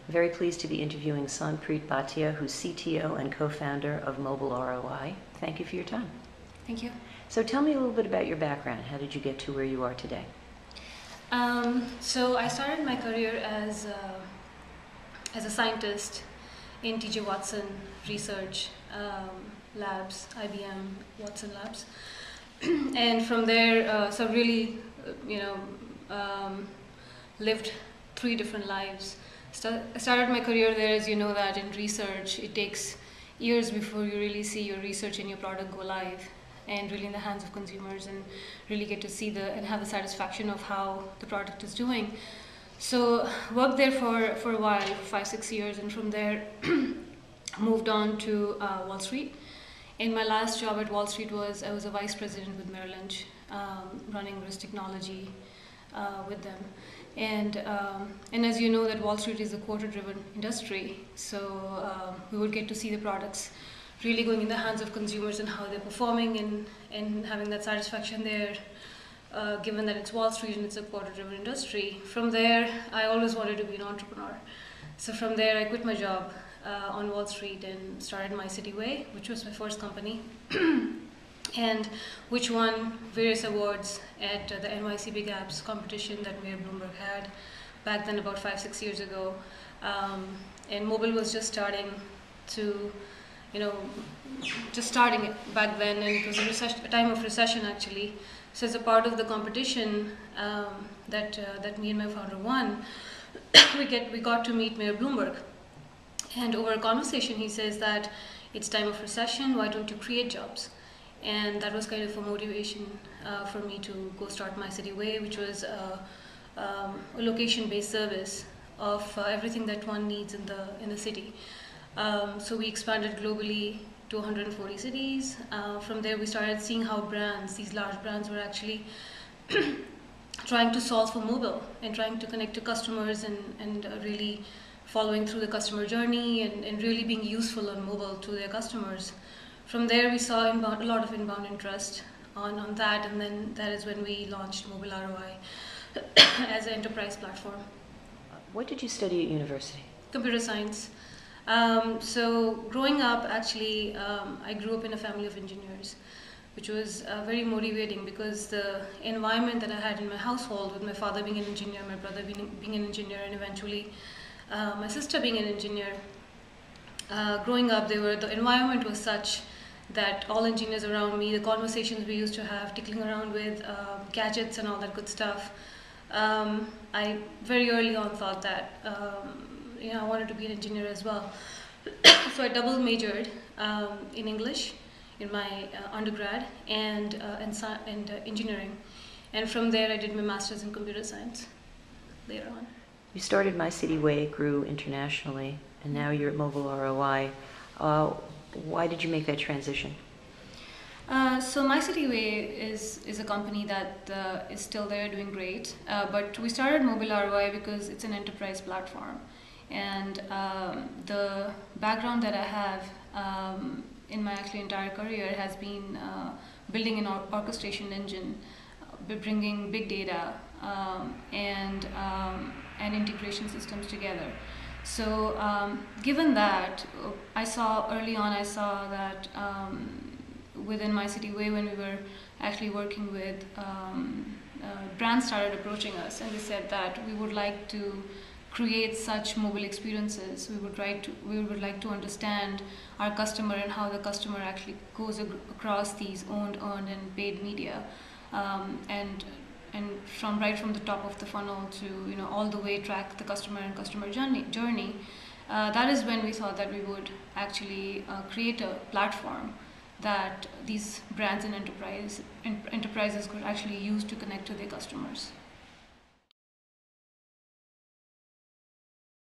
I'm very pleased to be interviewing Sonpreet Bhatia, who's CTO and co-founder of Mobile ROI. Thank you for your time. Thank you. So tell me a little bit about your background. How did you get to where you are today? So I started my career as a scientist in T.J. Watson research labs, IBM Watson labs, and from there, so really, lived 3 different lives. I started my career there, as you know that in research, it takes years before you really see your research and your product go live and really in the hands of consumers and really get to see and have the satisfaction of how the product is doing. So worked there for a while, 5-6 years, and from there moved on to Wall Street. In my last job at Wall Street I was a vice president with Merrill Lynch, running risk technology with them. And as you know, that Wall Street is a quota-driven industry, so we would get to see the products really going in the hands of consumers and how they're performing and having that satisfaction there, given that it's Wall Street and it's a quota-driven industry. From there, I always wanted to be an entrepreneur. So from there, I quit my job on Wall Street and started My City Way, which was my first company, and which won various awards at the NYC Big Apps competition that Mayor Bloomberg had back then, about 5-6 years ago. And mobile was just starting to, just starting it back then, and it was a time of recession actually. So as a part of the competition that me and my founder won, we got to meet Mayor Bloomberg. And over a conversation, he says that it's time of recession, why don't you create jobs? And that was kind of a motivation for me to go start My City Way, which was a location-based service of everything that one needs in the city. So we expanded globally to 140 cities. From there, we started seeing how these large brands were actually trying to solve for mobile and trying to connect to customers and really following through the customer journey and really being useful on mobile to their customers. From there, we saw a lot of inbound interest on that, and then that is when we launched Mobile ROI as an enterprise platform. What did you study at university? Computer science. So growing up, actually, I grew up in a family of engineers, which was very motivating because the environment that I had in my household, with my father being an engineer, my brother being an engineer, and eventually my sister being an engineer. Growing up, the environment was such that all engineers around me, the conversations we used to have, tickling around with gadgets and all that good stuff, I very early on thought that I wanted to be an engineer as well. So I double majored in English in my undergrad and engineering, and from there I did my master's in computer science later on. You started My City Way, grew internationally, and now you're at Mobile ROI. Why did you make that transition? So My City Way is a company that is still there, doing great. But we started Mobile ROI because it's an enterprise platform, and the background that I have in my actually entire career has been building an orchestration engine, bringing big data and integration systems together. So given that, I saw early on that within My City Way, when we were actually working with brands started approaching us, and they said that we would like to create such mobile experiences. We would like to understand our customer and how the customer actually goes across these owned, earned, and paid media, and right from the top of the funnel to all the way track the customer and customer journey. That is when we thought that we would actually create a platform that these brands and enterprises could actually use to connect to their customers.